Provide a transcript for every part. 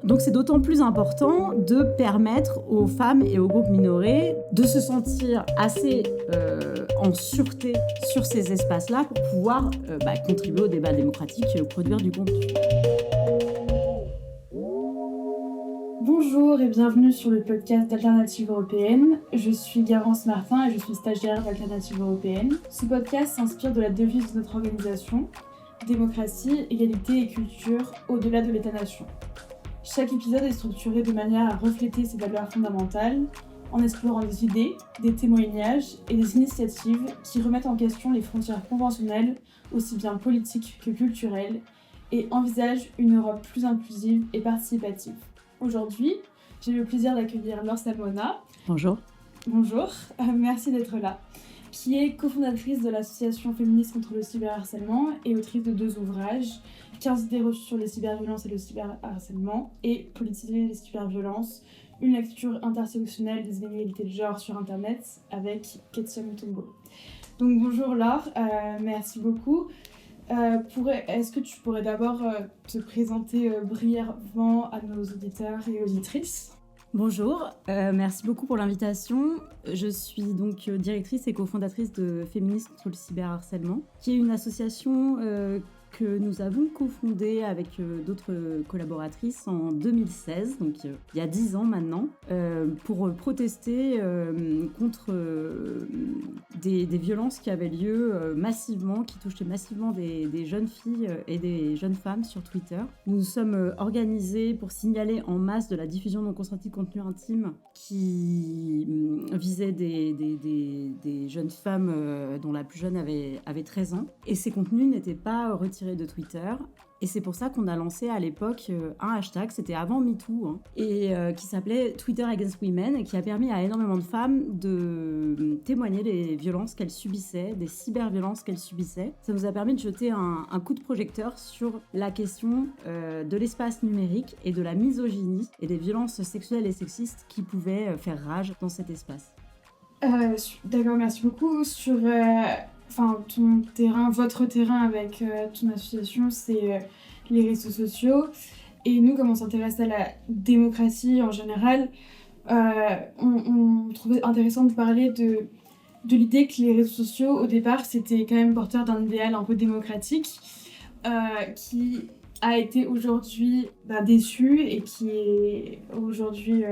Donc c'est d'autant plus important de permettre aux femmes et aux groupes minorés de se sentir assez en sûreté sur ces espaces-là pour pouvoir contribuer au débat démocratique et produire du contenu. Bonjour et bienvenue sur le podcast d'Alternative Européenne. Je suis Garance Martin et je suis stagiaire d'Alternative Européenne. Ce podcast s'inspire de la devise de notre organisation, démocratie, égalité et culture au-delà de l'État-nation. Chaque épisode est structuré de manière à refléter ces valeurs fondamentales en explorant des idées, des témoignages et des initiatives qui remettent en question les frontières conventionnelles, aussi bien politiques que culturelles, et envisagent une Europe plus inclusive et participative. Aujourd'hui, j'ai le plaisir d'accueillir Laure Salmona. Bonjour. Bonjour, merci d'être là. Qui est cofondatrice de l'association féministe contre le cyberharcèlement et autrice de 2 ouvrages, 15 idées reçues sur les cyberviolences et le cyberharcèlement et Politiser les cyberviolences, une lecture intersectionnelle des inégalités de genre sur Internet avec Ketsia Mutombo. Donc bonjour Laure, merci beaucoup. Est-ce que tu pourrais d'abord te présenter brièvement à nos auditeurs et auditrices ? Bonjour, merci beaucoup pour l'invitation. Je suis donc directrice et cofondatrice de Féministes contre le cyberharcèlement, qui est une association que nous avons cofondée avec d'autres collaboratrices en 2016, donc il y a 10 ans maintenant, pour protester contre des violences qui avaient lieu massivement, qui touchaient massivement des jeunes filles et des jeunes femmes sur Twitter. Nous nous sommes organisés pour signaler en masse de la diffusion non consentie de contenu intime qui visait des jeunes femmes dont la plus jeune avait 13 ans. Et ces contenus n'étaient pas retirés de Twitter. Et c'est pour ça qu'on a lancé à l'époque un hashtag, c'était avant MeToo, et qui s'appelait Twitter Against Women, et qui a permis à énormément de femmes de témoigner des violences qu'elles subissaient, des cyberviolences qu'elles subissaient. Ça nous a permis de jeter un coup de projecteur sur la question de l'espace numérique et de la misogynie et des violences sexuelles et sexistes qui pouvaient faire rage dans cet espace. D'accord, merci beaucoup. Sur votre terrain avec ton association, c'est les réseaux sociaux. Et nous, comme on s'intéresse à la démocratie en général, on trouvait intéressant de parler de l'idée que les réseaux sociaux, au départ, c'était quand même porteur d'un idéal un peu démocratique, qui a été aujourd'hui déçu et qui est aujourd'hui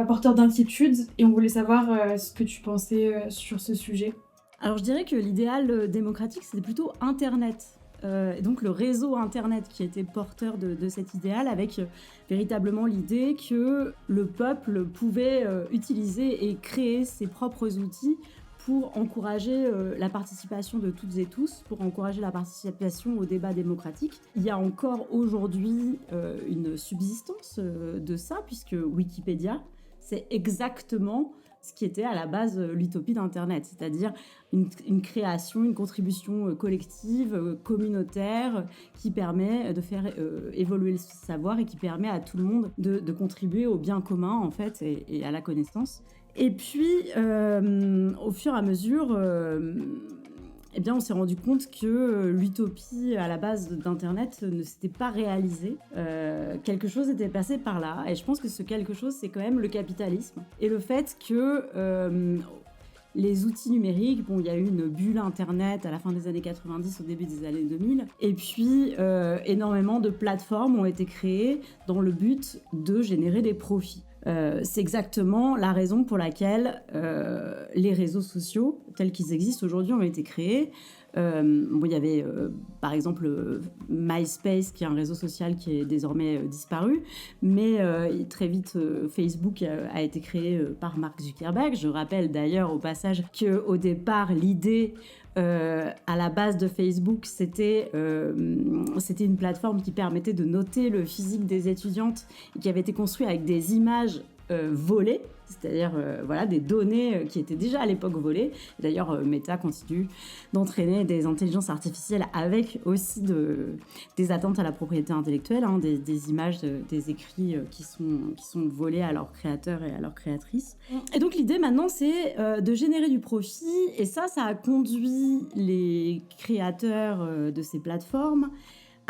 porteur d'inquiétude. Et on voulait savoir ce que tu pensais sur ce sujet. Alors je dirais que l'idéal démocratique, c'était plutôt Internet. Et donc le réseau Internet qui était porteur de cet idéal, avec véritablement l'idée que le peuple pouvait utiliser et créer ses propres outils pour encourager la participation de toutes et tous, pour encourager la participation au débat démocratique. Il y a encore aujourd'hui une subsistance de ça, puisque Wikipédia, c'est exactement ce qui était à la base l'utopie d'Internet, c'est-à-dire une création, une contribution collective, communautaire, qui permet de faire évoluer le savoir et qui permet à tout le monde de contribuer au bien commun, en fait, et à la connaissance. Et puis, au fur et à mesure, on s'est rendu compte que l'utopie à la base d'Internet ne s'était pas réalisée. Quelque chose était passé par là. Et je pense que ce quelque chose, c'est quand même le capitalisme. Et le fait que les outils numériques, il y a eu une bulle Internet à la fin des années 90, au début des années 2000. Et puis, énormément de plateformes ont été créées dans le but de générer des profits. C'est exactement la raison pour laquelle les réseaux sociaux, tels qu'ils existent aujourd'hui, ont été créés. Il y avait par exemple MySpace, qui est un réseau social qui est désormais disparu, mais très vite Facebook a été créé par Mark Zuckerberg. Je rappelle d'ailleurs au passage qu'au départ, l'idée à la base de Facebook, c'était une plateforme qui permettait de noter le physique des étudiantes et qui avait été construite avec des images volées, c'est-à-dire des données qui étaient déjà à l'époque volées. D'ailleurs, Meta continue d'entraîner des intelligences artificielles avec aussi des atteintes à la propriété intellectuelle, des images, des écrits qui sont volés à leurs créateurs et à leurs créatrices. Et donc l'idée maintenant, c'est de générer du profit, et ça a conduit les créateurs de ces plateformes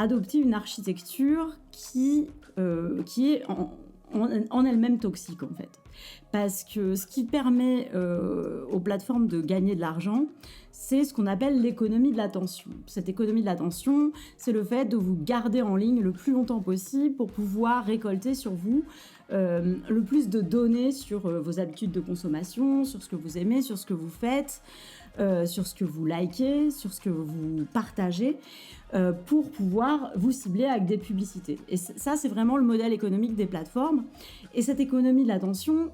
adopter une architecture qui est en elle-même toxique, en fait. Parce que ce qui permet aux plateformes de gagner de l'argent, c'est ce qu'on appelle l'économie de l'attention. Cette économie de l'attention, c'est le fait de vous garder en ligne le plus longtemps possible pour pouvoir récolter sur vous le plus de données sur vos habitudes de consommation, sur ce que vous aimez, sur ce que vous faites, sur ce que vous likez, sur ce que vous partagez, pour pouvoir vous cibler avec des publicités. Et ça, c'est vraiment le modèle économique des plateformes. Et cette économie de l'attention,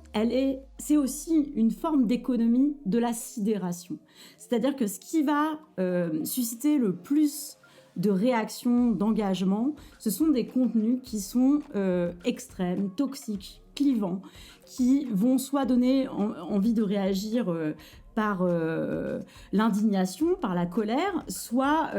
c'est aussi une forme d'économie de la sidération. C'est-à-dire que ce qui va susciter le plus de réactions, d'engagement, ce sont des contenus qui sont extrêmes, toxiques, clivants, qui vont soit donner envie de réagir par l'indignation, par la colère, soit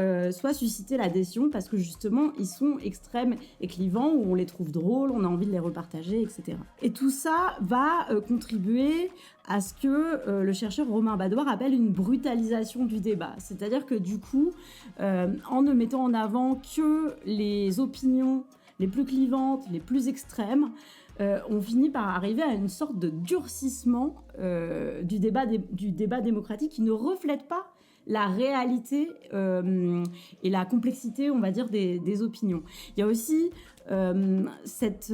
susciter l'adhésion parce que justement ils sont extrêmes et clivants, où on les trouve drôles, on a envie de les repartager, etc. Et tout ça va contribuer à ce que le chercheur Romain Badoir appelle une brutalisation du débat. C'est-à-dire que du coup, en ne mettant en avant que les opinions les plus clivantes, les plus extrêmes, on finit par arriver à une sorte de durcissement du débat démocratique qui ne reflète pas la réalité et la complexité, on va dire, des opinions. Il y a aussi cette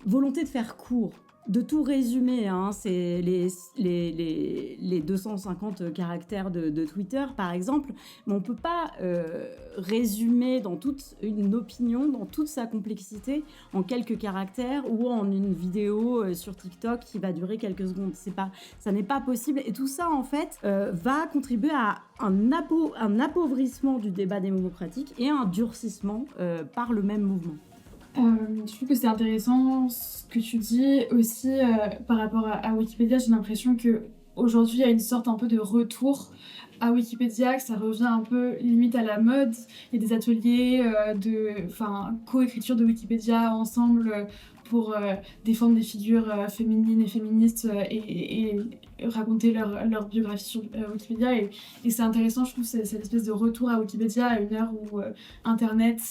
volonté de faire court, de tout résumer, hein. C'est les 250 caractères de Twitter, par exemple, mais on ne peut pas résumer dans toute une opinion, dans toute sa complexité, en quelques caractères ou en une vidéo sur TikTok qui va durer quelques secondes. Ça n'est pas possible. Et tout ça, en fait, va contribuer à un appauvrissement du débat démocratique et un durcissement par le même mouvement. Je trouve que c'est intéressant ce que tu dis aussi par rapport à Wikipédia. J'ai l'impression qu'aujourd'hui, il y a une sorte un peu de retour à Wikipédia, que ça revient un peu limite à la mode. Il y a des ateliers co-écriture de Wikipédia ensemble pour défendre des figures féminines et féministes et raconter leur biographie sur Wikipédia. Et c'est intéressant, je trouve, cette espèce de retour à Wikipédia à une heure où Internet...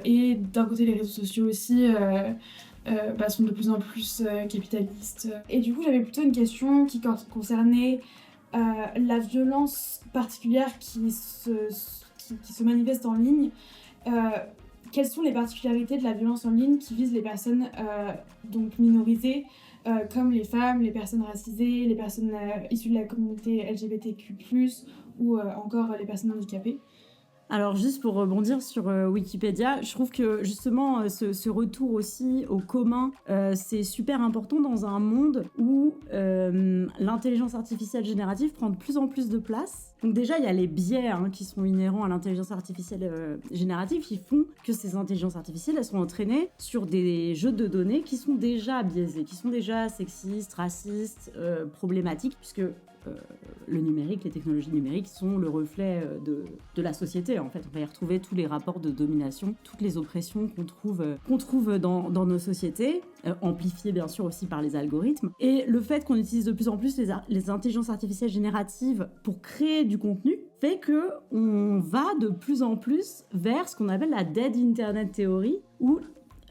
et d'un côté les réseaux sociaux aussi sont de plus en plus capitalistes. Et du coup j'avais plutôt une question qui concernait la violence particulière qui se manifeste en ligne. Quelles sont les particularités de la violence en ligne qui visent les personnes donc minorisées comme les femmes, les personnes racisées, les personnes issues de la communauté LGBTQ+, ou encore les personnes handicapées? Alors juste pour rebondir sur Wikipédia, je trouve que justement ce retour aussi au commun, c'est super important dans un monde où l'intelligence artificielle générative prend de plus en plus de place. Donc déjà, il y a les biais qui sont inhérents à l'intelligence artificielle générative qui font que ces intelligences artificielles, elles sont entraînées sur des jeux de données qui sont déjà biaisés, qui sont déjà sexistes, racistes, problématiques, puisque le numérique, les technologies numériques sont le reflet de la société. En fait, on va y retrouver tous les rapports de domination, toutes les oppressions qu'on trouve dans nos sociétés, amplifiées bien sûr aussi par les algorithmes. Et le fait qu'on utilise de plus en plus les intelligences artificielles génératives pour créer du contenu fait qu'on va de plus en plus vers ce qu'on appelle la Dead Internet Theory, où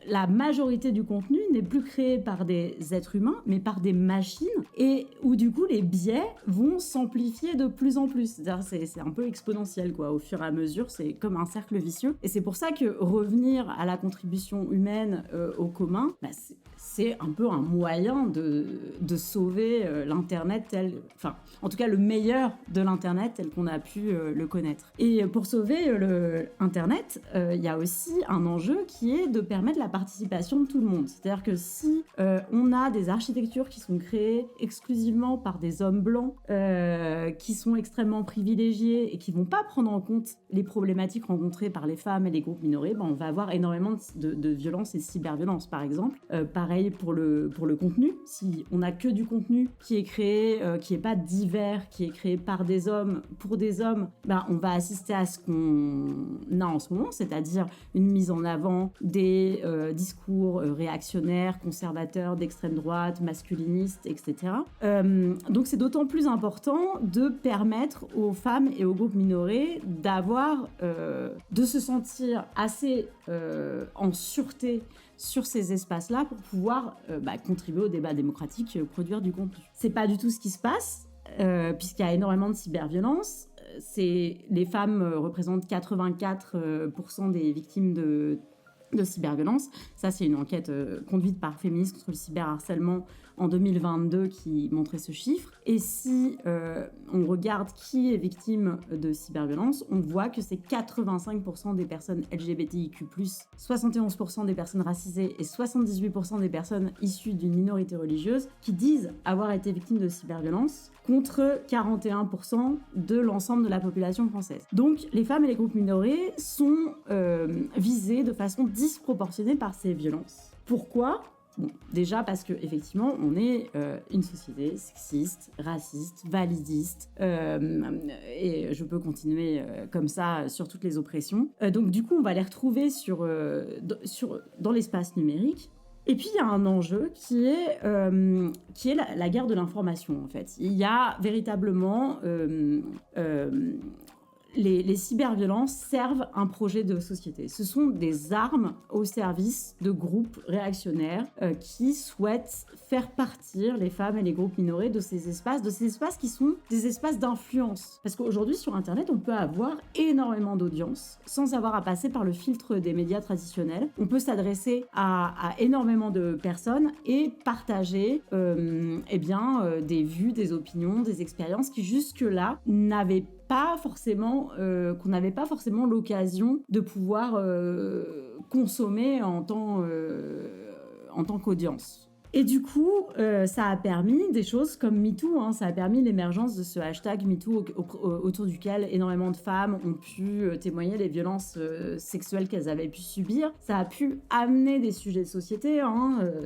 la majorité du contenu n'est plus créé par des êtres humains, mais par des machines, et où du coup les biais vont s'amplifier de plus en plus. C'est un peu exponentiel, quoi. Au fur et à mesure, c'est comme un cercle vicieux. Et c'est pour ça que revenir à la contribution humaine au commun, c'est un peu un moyen de sauver l'Internet en tout cas le meilleur de l'Internet tel qu'on a pu le connaître. Et pour sauver l'Internet, il y a aussi un enjeu qui est de permettre la participation de tout le monde. C'est-à-dire que si on a des architectures qui sont créées exclusivement par des hommes blancs, qui sont extrêmement privilégiés et qui vont pas prendre en compte les problématiques rencontrées par les femmes et les groupes minorés, on va avoir énormément de violences et de cyberviolences, par exemple. Pareil pour le contenu. Si on n'a que du contenu qui est créé, qui n'est pas divers, qui est créé par des hommes, pour des hommes, on va assister à ce qu'on a en ce moment, c'est-à-dire une mise en avant des discours réactionnaires, conservateurs, d'extrême droite, masculinistes, etc. Donc c'est d'autant plus important de permettre aux femmes et aux groupes minorés de se sentir assez en sûreté sur ces espaces-là pour pouvoir contribuer au débat démocratique, produire du contenu. C'est pas du tout ce qui se passe, puisqu'il y a énormément de cyberviolence. Les femmes représentent 84% des victimes de cyberviolence. Ça, c'est une enquête conduite par Féministes contre le cyberharcèlement en 2022 qui montrait ce chiffre. Et si on regarde qui est victime de cyberviolence, on voit que c'est 85% des personnes LGBTIQ+, 71% des personnes racisées et 78% des personnes issues d'une minorité religieuse qui disent avoir été victimes de cyberviolence, contre 41% de l'ensemble de la population française. Donc, les femmes et les groupes minorés sont visés de façon disproportionnée par ces violences. Pourquoi ? Bon, déjà parce qu'effectivement, on est une société sexiste, raciste, validiste, et je peux continuer comme ça sur toutes les oppressions. Donc du coup, on va les retrouver dans l'espace numérique. Et puis, il y a un enjeu qui est la guerre de l'information, en fait. Il y a véritablement... Les cyberviolences servent un projet de société. Ce sont des armes au service de groupes réactionnaires qui souhaitent faire partir les femmes et les groupes minorés de ces espaces qui sont des espaces d'influence. Parce qu'aujourd'hui, sur Internet, on peut avoir énormément d'audience sans avoir à passer par le filtre des médias traditionnels. On peut s'adresser à énormément de personnes et partager des vues, des opinions, des expériences qui jusque-là n'avaient pas forcément, qu'on n'avait pas forcément l'occasion de pouvoir consommer en tant qu'audience. Et du coup, ça a permis des choses comme MeToo, ça a permis l'émergence de ce hashtag MeToo autour duquel énormément de femmes ont pu témoigner des violences sexuelles qu'elles avaient pu subir. Ça a pu amener des sujets de société,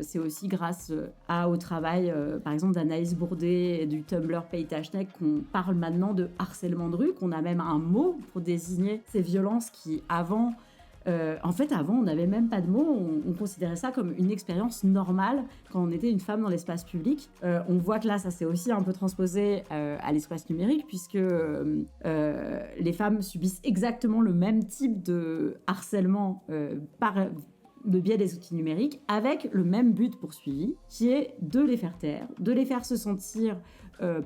c'est aussi grâce au travail, par exemple, d'Anaïs Bourdet et du Tumblr Paytashnek qu'on parle maintenant de harcèlement de rue, qu'on a même un mot pour désigner ces violences qui, avant, on n'avait même pas de mots, on considérait ça comme une expérience normale quand on était une femme dans l'espace public. On voit que là, ça s'est aussi un peu transposé à l'espace numérique, puisque les femmes subissent exactement le même type de harcèlement par le biais des outils numériques, avec le même but poursuivi, qui est de les faire taire, de les faire se sentir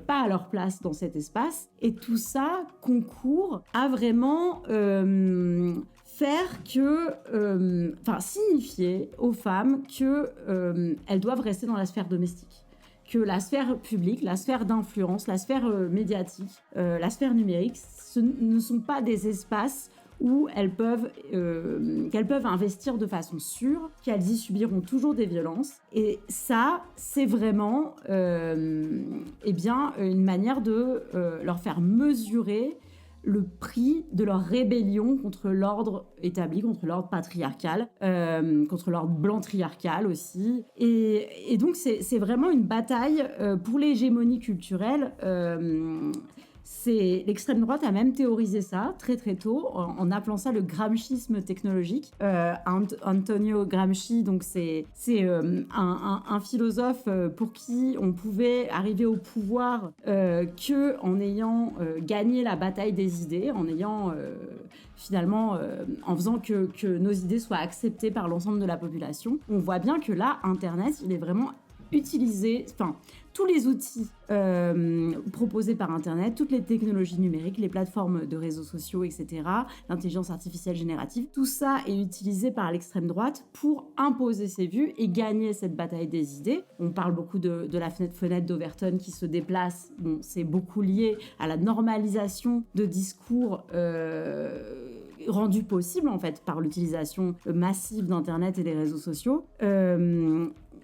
pas à leur place dans cet espace. Et tout ça concourt à vraiment signifier aux femmes qu'elles doivent rester dans la sphère domestique. Que la sphère publique, la sphère d'influence, la sphère médiatique, la sphère numérique, ce ne sont pas des espaces où qu'elles peuvent investir de façon sûre, qu'elles y subiront toujours des violences. Et ça, c'est vraiment une manière de leur faire mesurer le prix de leur rébellion contre l'ordre établi, contre l'ordre patriarcal, contre l'ordre blanc-triarcal aussi. Et donc, c'est vraiment une bataille pour l'hégémonie culturelle. L'extrême droite a même théorisé ça très très tôt en appelant ça le gramscisme technologique. Antonio Gramsci, donc c'est un philosophe pour qui on pouvait arriver au pouvoir que en ayant gagné la bataille des idées, en ayant en faisant que nos idées soient acceptées par l'ensemble de la population. On voit bien que là, Internet, il est vraiment utilisé, tous les outils proposés par Internet, toutes les technologies numériques, les plateformes de réseaux sociaux, etc., l'intelligence artificielle générative, tout ça est utilisé par l'extrême droite pour imposer ses vues et gagner cette bataille des idées. On parle beaucoup de la fenêtre d'Overton qui se déplace. Bon, c'est beaucoup lié à la normalisation de discours rendu possible en fait par l'utilisation massive d'Internet et des réseaux sociaux.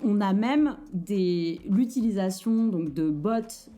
On a même l'utilisation donc de bots,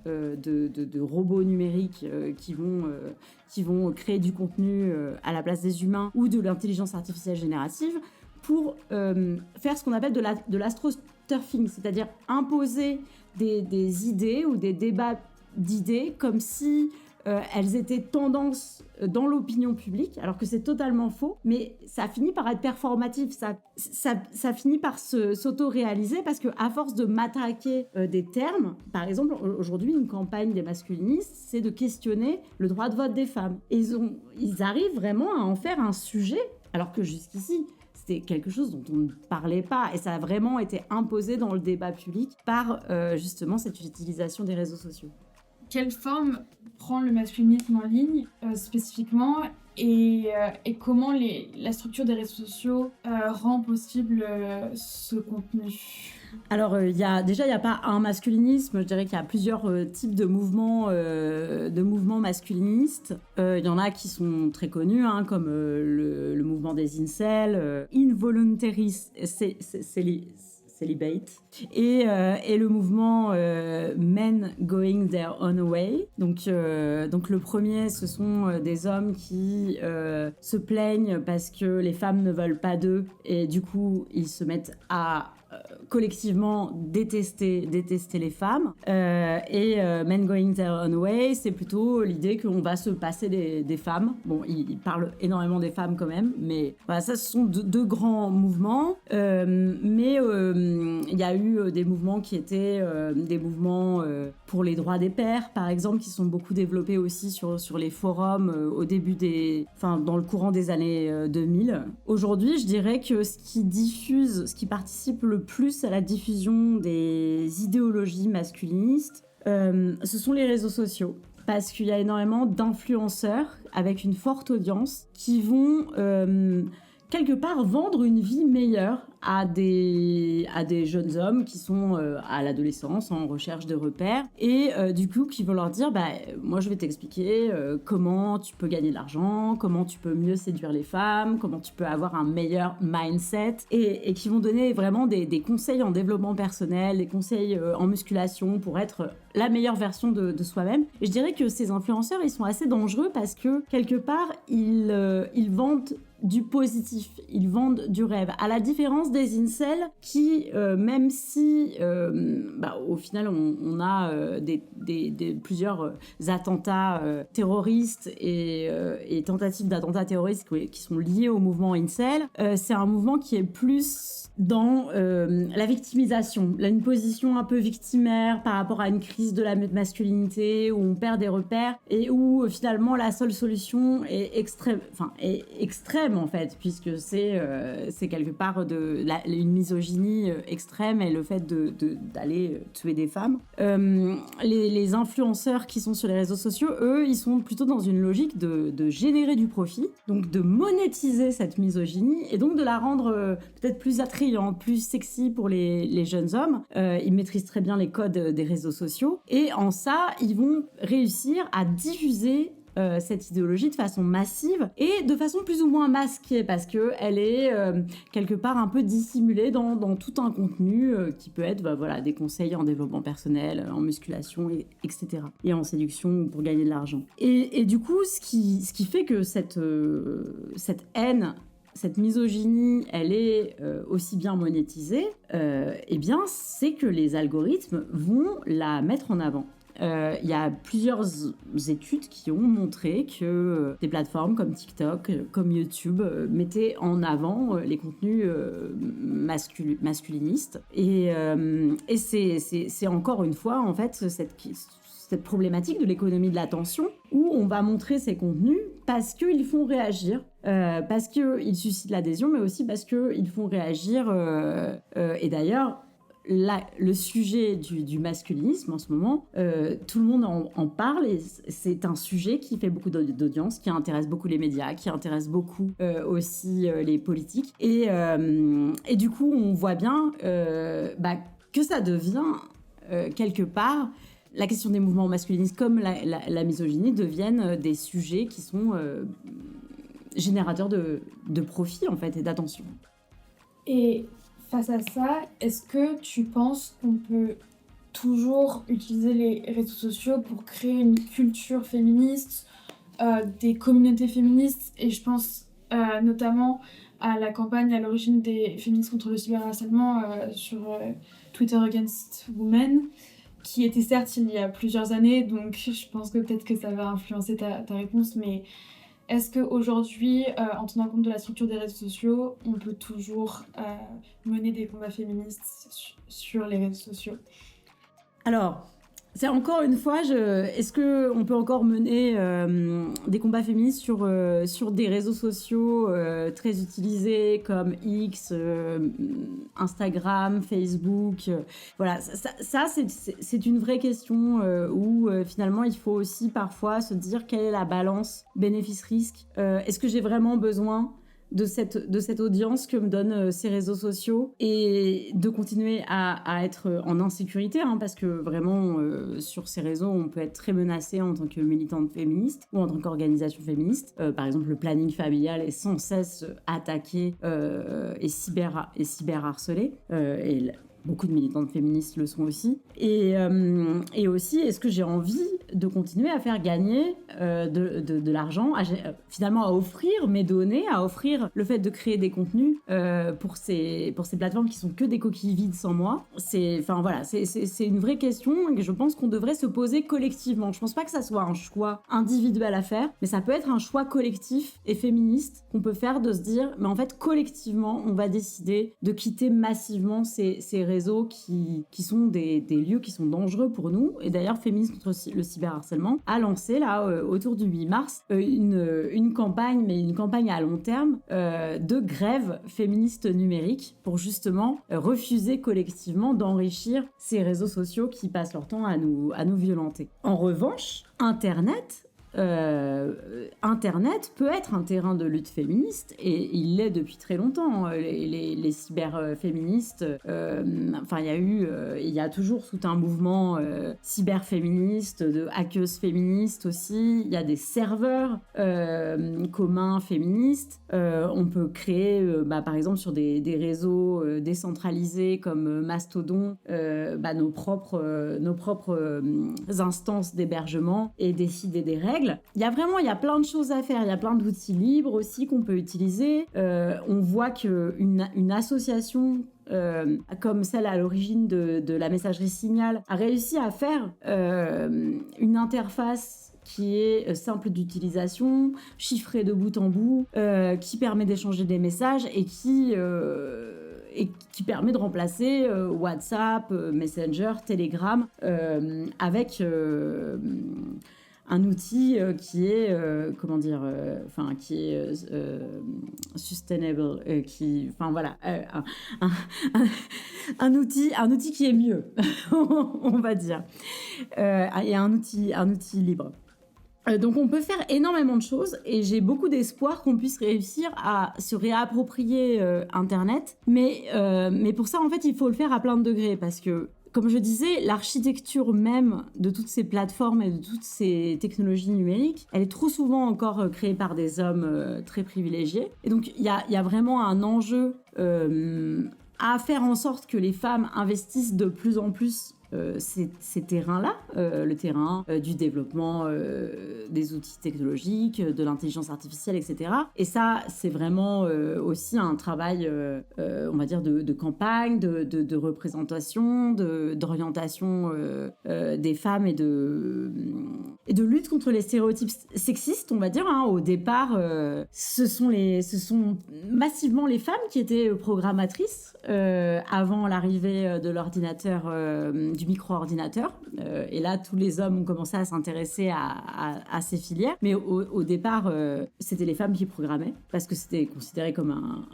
de robots numériques qui vont créer du contenu à la place des humains, ou de l'intelligence artificielle générative pour faire ce qu'on appelle de l'astroturfing, c'est-à-dire imposer des idées ou des débats d'idées comme si elles étaient tendance dans l'opinion publique, alors que c'est totalement faux, mais ça finit par être performatif, ça finit par s'auto-réaliser parce qu'à force de matraquer des termes, par exemple, aujourd'hui, une campagne des masculinistes, c'est de questionner le droit de vote des femmes. Et ils arrivent vraiment à en faire un sujet, alors que jusqu'ici, c'était quelque chose dont on ne parlait pas, et ça a vraiment été imposé dans le débat public par justement cette utilisation des réseaux sociaux. Quelle forme prend le masculinisme en ligne spécifiquement et comment la structure des réseaux sociaux rend possible ce contenu? Alors, il n'y a pas un masculinisme, je dirais qu'il y a plusieurs types de mouvements masculinistes. Il y en a qui sont très connus, comme le mouvement des incels, Involuntary Celibate, et le mouvement Men Going Their Own Way. Donc le premier, ce sont des hommes qui se plaignent parce que les femmes ne veulent pas d'eux, et du coup, ils se mettent à collectivement détester les femmes. Men Going Their Own Way, c'est plutôt l'idée qu'on va se passer des femmes. Bon, il parle énormément des femmes quand même, mais voilà, ça, ce sont deux grands mouvements. Mais il y a eu des mouvements qui étaient des mouvements pour les droits des pères, par exemple, qui sont beaucoup développés aussi sur les forums au début dans le courant des années 2000. Aujourd'hui, je dirais que ce qui participe le plus à la diffusion des idéologies masculinistes, ce sont les réseaux sociaux. Parce qu'il y a énormément d'influenceurs avec une forte audience qui vont quelque part vendre une vie meilleure à des jeunes hommes qui sont à l'adolescence, en recherche de repères, et du coup qui vont leur dire moi je vais t'expliquer comment tu peux gagner de l'argent, comment tu peux mieux séduire les femmes, comment tu peux avoir un meilleur mindset, et qui vont donner vraiment des conseils en développement personnel, des conseils en musculation pour être la meilleure version de soi-même. Et je dirais que ces influenceurs, ils sont assez dangereux parce que quelque part ils vendent du positif, ils vendent du rêve, à la différence des incels qui, même si au final on a plusieurs attentats terroristes et tentatives d'attentats terroristes qui sont liés au mouvement incel, c'est un mouvement qui est plus dans la victimisation, là, une position un peu victimaire par rapport à une crise de la masculinité où on perd des repères et où finalement la seule solution est extrême en fait, puisque c'est quelque part une misogynie extrême et le fait d'aller tuer des femmes. Les influenceurs qui sont sur les réseaux sociaux, eux, ils sont plutôt dans une logique de générer du profit, donc de monétiser cette misogynie et donc de la rendre peut-être plus attrayante, plus sexy pour les jeunes hommes. Ils maîtrisent très bien les codes des réseaux sociaux et en ça, ils vont réussir à diffuser cette idéologie de façon massive et de façon plus ou moins masquée parce qu'elle est quelque part un peu dissimulée dans tout un contenu qui peut être des conseils en développement personnel, en musculation, etc. Et en séduction pour gagner de l'argent. Et du coup, ce qui fait que cette haine, cette misogynie, elle est aussi bien monétisée, c'est que les algorithmes vont la mettre en avant. Il y a plusieurs études qui ont montré que des plateformes comme TikTok, comme YouTube, mettaient en avant les contenus masculinistes. Et c'est encore une fois, en fait, cette problématique de l'économie de l'attention, où on va montrer ces contenus parce qu'ils font réagir, parce qu'ils suscitent l'adhésion, mais aussi parce qu'ils font réagir. Et d'ailleurs, le sujet du masculinisme en ce moment, tout le monde en parle et c'est un sujet qui fait beaucoup d'audience, qui intéresse beaucoup les médias, qui intéresse beaucoup aussi les politiques. Et du coup, on voit bien que ça devient quelque part la question des mouvements masculinistes comme la misogynie deviennent des sujets qui sont générateurs de profit en fait et d'attention. Et face à ça, est-ce que tu penses qu'on peut toujours utiliser les réseaux sociaux pour créer une culture féministe, des communautés féministes, et je pense notamment à la campagne à l'origine des féministes contre le cyberharcèlement sur Twitter Against Women, qui était certes il y a plusieurs années, donc je pense que peut-être que ça va influencer ta réponse, mais est-ce qu'aujourd'hui, en tenant compte de la structure des réseaux sociaux, on peut toujours mener des combats féministes sur les réseaux sociaux ? Alors, c'est encore une fois, est-ce qu'on peut encore mener des combats féministes sur des réseaux sociaux très utilisés comme X, Instagram, Facebook voilà, ça c'est une vraie question où finalement il faut aussi parfois se dire quelle est la balance bénéfice-risque. Est-ce que j'ai vraiment besoin de cette audience que me donnent ces réseaux sociaux et de continuer à être en insécurité, parce que vraiment, sur ces réseaux, on peut être très menacé en tant que militante féministe ou en tant qu'organisation féministe. Par exemple, le planning familial est sans cesse attaqué et cyberharcelé. Beaucoup de militantes féministes le sont aussi. Et aussi, est-ce que j'ai envie de continuer à faire gagner de l'argent, finalement à offrir mes données, à offrir le fait de créer des contenus pour ces plateformes qui sont que des coquilles vides sans moi. C'est une vraie question et je pense qu'on devrait se poser collectivement. Je pense pas que ça soit un choix individuel à faire, mais ça peut être un choix collectif et féministe qu'on peut faire, de se dire, mais en fait, collectivement, on va décider de quitter massivement ces réseaux qui sont des lieux qui sont dangereux pour nous. Et d'ailleurs, Féministes contre le cyberharcèlement a lancé là autour du 8 mars une campagne, mais une campagne à long terme de grève féministe numérique pour justement refuser collectivement d'enrichir ces réseaux sociaux qui passent leur temps à nous violenter. En revanche, Internet peut être un terrain de lutte féministe et il l'est depuis très longtemps. Les cyberféministes, il y a toujours tout un mouvement cyberféministe, de hackeuses féministes aussi. Il y a des serveurs communs féministes. On peut créer, par exemple, sur des réseaux décentralisés comme Mastodon, nos propres instances d'hébergement et décider des règles. Il y a plein de choses à faire, il y a plein d'outils libres aussi qu'on peut utiliser. On voit qu'une association comme celle à l'origine de la messagerie Signal a réussi à faire une interface qui est simple d'utilisation, chiffrée de bout en bout, qui permet d'échanger des messages et qui permet de remplacer WhatsApp, Messenger, Telegram avec un outil qui est sustainable, un outil qui est mieux, on va dire, et un outil libre. Donc on peut faire énormément de choses et j'ai beaucoup d'espoir qu'on puisse réussir à se réapproprier Internet, mais pour ça en fait il faut le faire à plein de degrés, parce que comme je disais, l'architecture même de toutes ces plateformes et de toutes ces technologies numériques, elle est trop souvent encore créée par des hommes très privilégiés. Et donc, il y a vraiment un enjeu à faire en sorte que les femmes investissent de plus en plus ces terrains-là, le terrain du développement des outils technologiques, de l'intelligence artificielle, etc. Et ça, c'est vraiment aussi un travail, on va dire, de campagne, de représentation, d'orientation des femmes et de lutte contre les stéréotypes sexistes, on va dire. Au départ, ce sont massivement les femmes qui étaient programmatrices avant l'arrivée de l'ordinateur, du micro-ordinateur. Et là, tous les hommes ont commencé à s'intéresser à ces filières. Mais au départ, c'était les femmes qui programmaient, parce que c'était considéré comme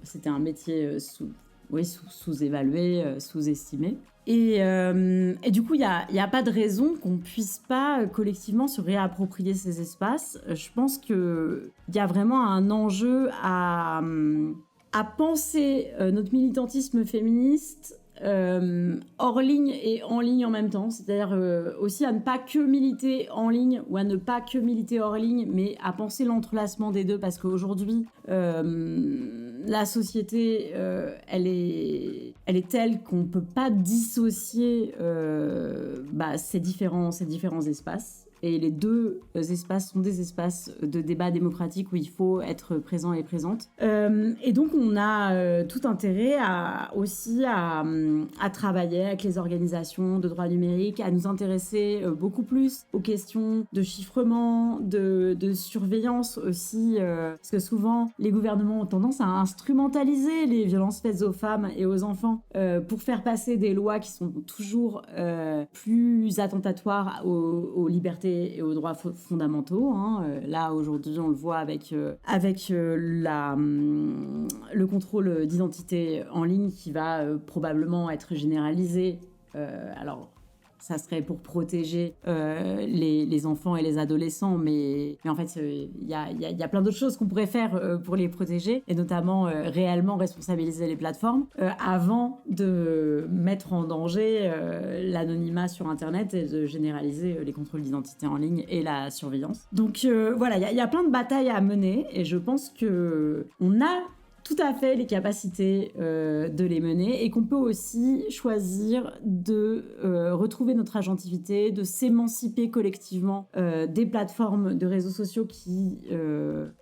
c'était un métier sous-évalué, sous-estimé. Et du coup, il n'y a pas de raison qu'on ne puisse pas collectivement se réapproprier ces espaces. Je pense qu'il y a vraiment un enjeu à penser notre militantisme féministe hors ligne et en ligne en même temps, c'est-à-dire aussi à ne pas que militer en ligne ou à ne pas que militer hors ligne, mais à penser l'entrelacement des deux, parce qu'aujourd'hui la société elle est telle qu'on ne peut pas dissocier ces différents espaces. Et les deux espaces sont des espaces de débat démocratique où il faut être présent et présente. Et donc, on a tout intérêt aussi à travailler avec les organisations de droits numériques, à nous intéresser beaucoup plus aux questions de chiffrement, de surveillance aussi, parce que souvent, les gouvernements ont tendance à instrumentaliser les violences faites aux femmes et aux enfants pour faire passer des lois qui sont toujours plus attentatoires aux libertés et aux droits fondamentaux. Là, aujourd'hui, on le voit avec le contrôle d'identité en ligne qui va probablement être généralisé. Alors, ça serait pour protéger les enfants et les adolescents, mais en fait, il y a plein d'autres choses qu'on pourrait faire pour les protéger, et notamment réellement responsabiliser les plateformes avant de mettre en danger l'anonymat sur Internet et de généraliser les contrôles d'identité en ligne et la surveillance. Donc voilà, il y a plein de batailles à mener, et je pense qu'on a tout à fait les capacités de les mener, et qu'on peut aussi choisir de retrouver notre agentivité, de s'émanciper collectivement des plateformes de réseaux sociaux qui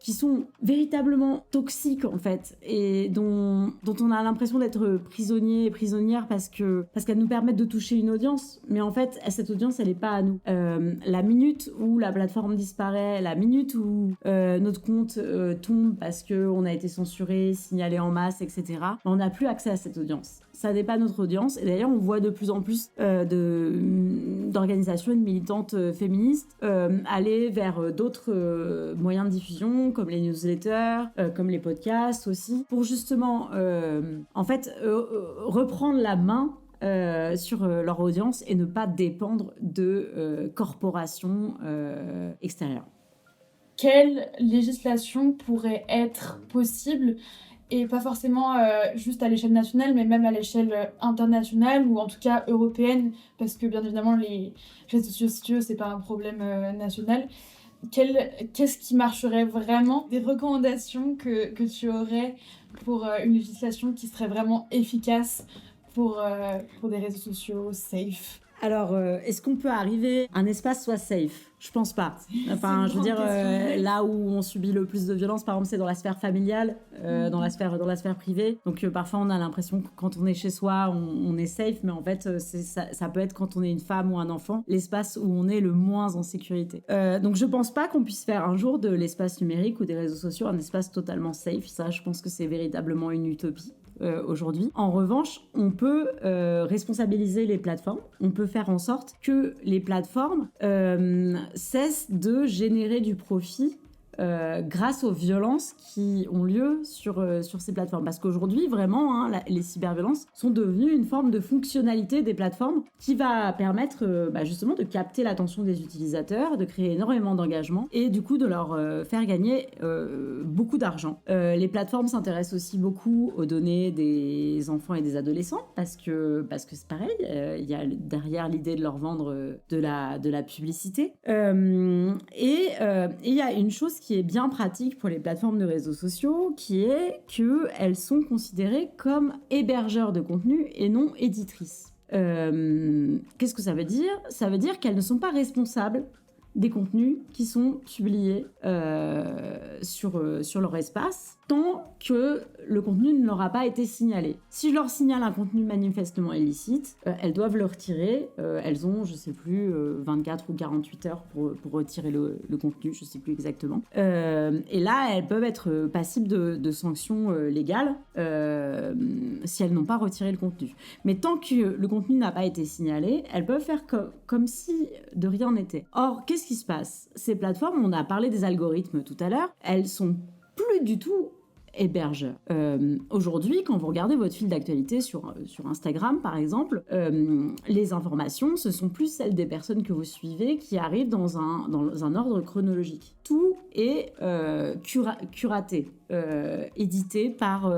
sont véritablement toxiques en fait, et dont on a l'impression d'être prisonnier et prisonnière parce qu'elles nous permettent de toucher une audience, mais en fait cette audience elle n'est pas à nous. La minute où la plateforme disparaît, la minute où notre compte tombe parce qu'on a été censuré, signalés en masse, etc. On n'a plus accès à cette audience. Ça n'est pas notre audience. Et d'ailleurs, on voit de plus en plus d'organisations et de militantes féministes aller vers d'autres moyens de diffusion, comme les newsletters, comme les podcasts aussi, pour justement, reprendre la main sur leur audience et ne pas dépendre de corporations extérieures. Quelle législation pourrait être possible, et pas forcément juste à l'échelle nationale, mais même à l'échelle internationale, ou en tout cas européenne, parce que bien évidemment les réseaux sociaux c'est pas un problème national. Qu'est-ce qui marcherait vraiment? Des recommandations que tu aurais pour une législation qui serait vraiment efficace pour des réseaux sociaux safe? Alors, est-ce qu'on peut arriver à un espace soit safe ? Je pense pas. Enfin, je veux dire, là où on subit le plus de violence, par exemple, c'est dans la sphère familiale, dans la sphère privée. Donc, parfois, on a l'impression que quand on est chez soi, on est safe, mais en fait, ça peut être quand on est une femme ou un enfant, l'espace où on est le moins en sécurité. Donc, je pense pas qu'on puisse faire un jour de l'espace numérique ou des réseaux sociaux un espace totalement safe. Ça, je pense que c'est véritablement une utopie. Aujourd'hui. En revanche, on peut responsabiliser les plateformes. On peut faire en sorte que les plateformes cessent de générer du profit grâce aux violences qui ont lieu sur ces plateformes. Parce qu'aujourd'hui, vraiment, les cyberviolences sont devenues une forme de fonctionnalité des plateformes qui va permettre justement de capter l'attention des utilisateurs, de créer énormément d'engagement et du coup de leur faire gagner beaucoup d'argent. Les plateformes s'intéressent aussi beaucoup aux données des enfants et des adolescents parce que c'est pareil, il y a derrière l'idée de leur vendre de la publicité. Et il y a une chose qui est bien pratique pour les plateformes de réseaux sociaux, qui est qu'elles sont considérées comme hébergeurs de contenu et non éditrices. Qu'est-ce que ça veut dire ? Ça veut dire qu'elles ne sont pas responsables des contenus qui sont publiés sur leur espace, tant que le contenu ne leur a pas été signalé. Si je leur signale un contenu manifestement illicite, elles doivent le retirer. Elles ont, je sais plus, 24 ou 48 heures pour retirer le contenu, je sais plus exactement. Et là, elles peuvent être passibles de sanctions légales si elles n'ont pas retiré le contenu. Mais tant que le contenu n'a pas été signalé, elles peuvent faire comme si de rien n'était. Or, qu'est-ce qui se passe ? Ces plateformes, on a parlé des algorithmes tout à l'heure, elles sont plus du tout hébergeurs. Aujourd'hui, quand vous regardez votre fil d'actualité sur Instagram, par exemple, les informations, ce sont plus celles des personnes que vous suivez qui arrivent dans un ordre chronologique. Tout est curaté, édité par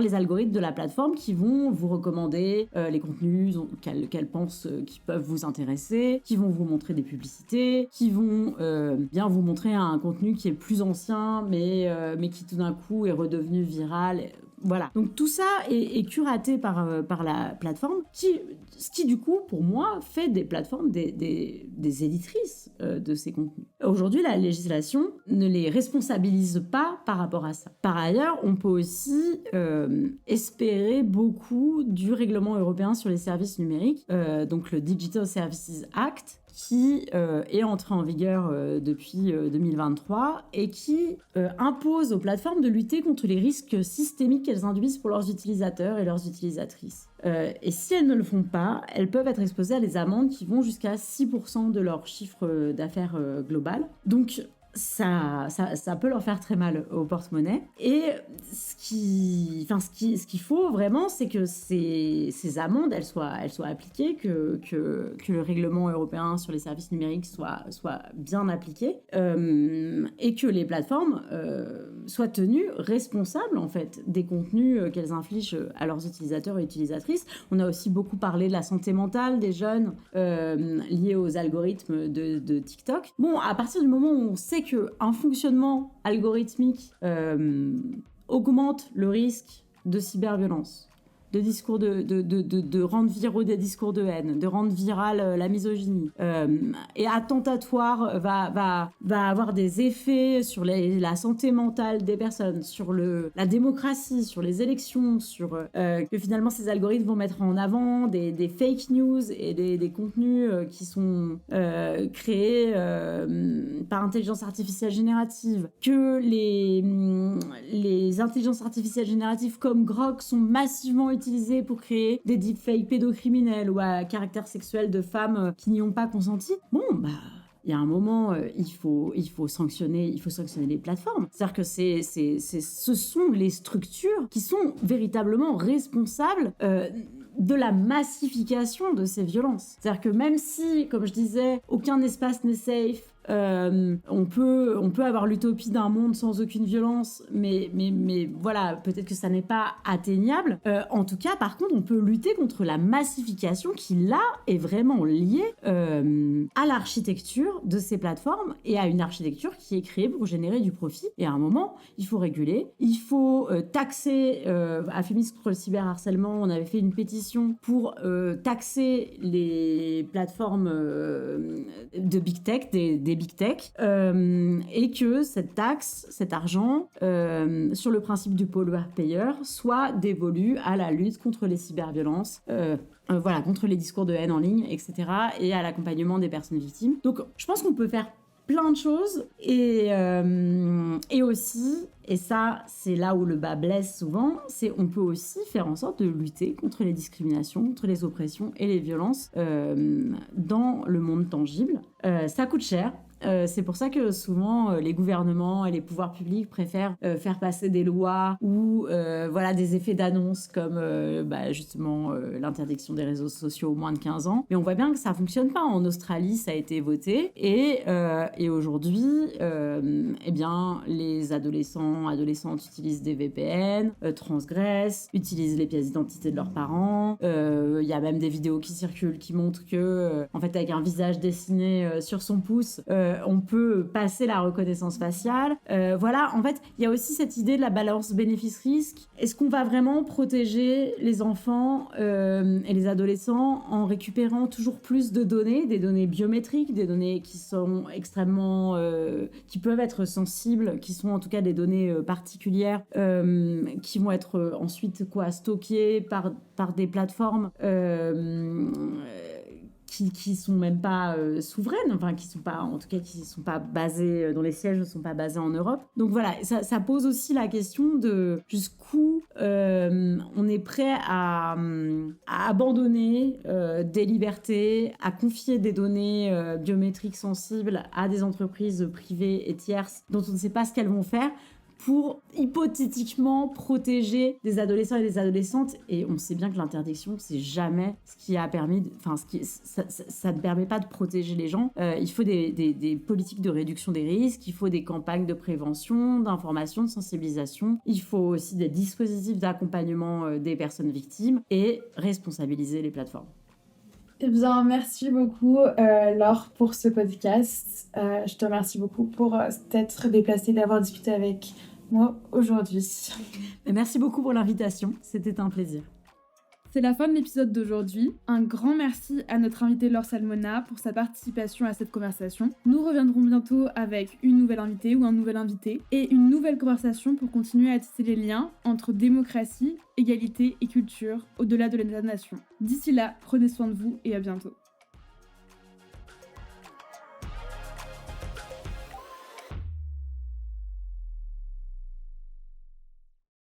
les algorithmes de la plateforme qui vont vous recommander les contenus qu'elles pensent qui peuvent vous intéresser, qui vont vous montrer des publicités, qui vont bien vous montrer un contenu qui est plus ancien, mais qui tout d'un coup est redevenu viral. Voilà. Donc tout ça est curaté par la plateforme, ce qui du coup, pour moi, fait des plateformes des éditrices de ces contenus. Aujourd'hui, la législation ne les responsabilise pas par rapport à ça. Par ailleurs, on peut aussi espérer beaucoup du règlement européen sur les services numériques, donc le Digital Services Act, qui est entré en vigueur depuis 2023 et qui impose aux plateformes de lutter contre les risques systémiques qu'elles induisent pour leurs utilisateurs et leurs utilisatrices. Et si elles ne le font pas, elles peuvent être exposées à des amendes qui vont jusqu'à 6% de leur chiffre d'affaires global. Donc, ça peut leur faire très mal au porte-monnaie. Et ce qu'il faut vraiment, c'est que ces amendes, elles soient appliquées, que le règlement européen sur les services numériques soit bien appliqué, et que les plateformes soient tenues responsables, en fait, des contenus qu'elles infligent à leurs utilisateurs et utilisatrices. On a aussi beaucoup parlé de la santé mentale des jeunes liée aux algorithmes de TikTok. Bon, à partir du moment où on sait qu'un fonctionnement algorithmique augmente le risque de cyberviolence, de discours de rendre viraux des discours de haine, de rendre virale la misogynie, et attentatoire va avoir des effets sur la santé mentale des personnes, sur la démocratie, sur les élections, sur que finalement ces algorithmes vont mettre en avant des fake news et des contenus qui sont créés par intelligence artificielle générative, que les intelligences artificielles génératives comme Grok sont massivement utilisées pour créer des deepfakes pédocriminels ou à caractère sexuel de femmes qui n'y ont pas consenti. Bon, il y a un moment, il faut sanctionner les plateformes. C'est-à-dire que ce sont les structures qui sont véritablement responsables de la massification de ces violences. C'est-à-dire que même si, comme je disais, aucun espace n'est safe, on peut avoir l'utopie d'un monde sans aucune violence, mais voilà, peut-être que ça n'est pas atteignable. En tout cas, par contre, on peut lutter contre la massification qui, là, est vraiment liée à l'architecture de ces plateformes et à une architecture qui est créée pour générer du profit. Et à un moment, il faut réguler, il faut taxer, à Féministes contre le cyberharcèlement, on avait fait une pétition pour taxer les plateformes de big tech, des big tech, et que cette taxe, cet argent, sur le principe du pollueur-payeur, soit dévolu à la lutte contre les cyberviolences, contre les discours de haine en ligne, etc., et à l'accompagnement des personnes victimes. Donc, je pense qu'on peut faire plein de choses, et aussi, et ça, c'est là où le bas blesse souvent, on peut aussi faire en sorte de lutter contre les discriminations, contre les oppressions et les violences dans le monde tangible. Ça coûte cher. C'est pour ça que souvent les gouvernements et les pouvoirs publics préfèrent faire passer des lois ou des effets d'annonce comme justement l'interdiction des réseaux sociaux aux moins de 15 ans. Mais on voit bien que ça fonctionne pas. En Australie, ça a été voté et aujourd'hui, les adolescentes utilisent des VPN, transgressent, utilisent les pièces d'identité de leurs parents. Il y a même des vidéos qui circulent qui montrent que en fait avec un visage dessiné sur son pouce, on peut passer la reconnaissance faciale. En fait, il y a aussi cette idée de la balance bénéfice-risque. Est-ce qu'on va vraiment protéger les enfants et les adolescents en récupérant toujours plus de données, des données biométriques, des données qui sont extrêmement... qui peuvent être sensibles, qui sont en tout cas des données particulières, qui vont être ensuite stockées par des plateformes qui sont même pas souveraines, enfin qui sont pas basées, dont les sièges ne sont pas basés en Europe. Donc voilà, ça pose aussi la question de jusqu'où on est prêt à abandonner des libertés, à confier des données biométriques sensibles à des entreprises privées et tierces dont on ne sait pas ce qu'elles vont faire, pour hypothétiquement protéger des adolescents et des adolescentes. Et on sait bien que l'interdiction, c'est jamais ce qui a permis... ça ne permet pas de protéger les gens. Il faut des politiques de réduction des risques, il faut des campagnes de prévention, d'information, de sensibilisation. Il faut aussi des dispositifs d'accompagnement des personnes victimes et responsabiliser les plateformes. Eh bien, merci beaucoup, Laure, pour ce podcast. Je te remercie beaucoup pour t'être déplacée, d'avoir discuté avec moi aujourd'hui. Merci beaucoup pour l'invitation, c'était un plaisir. C'est la fin de l'épisode d'aujourd'hui. Un grand merci à notre invitée Laure Salmona pour sa participation à cette conversation. Nous reviendrons bientôt avec une nouvelle invitée ou un nouvel invité et une nouvelle conversation pour continuer à tisser les liens entre démocratie, égalité et culture au-delà de l'État-nation. D'ici là, prenez soin de vous et à bientôt.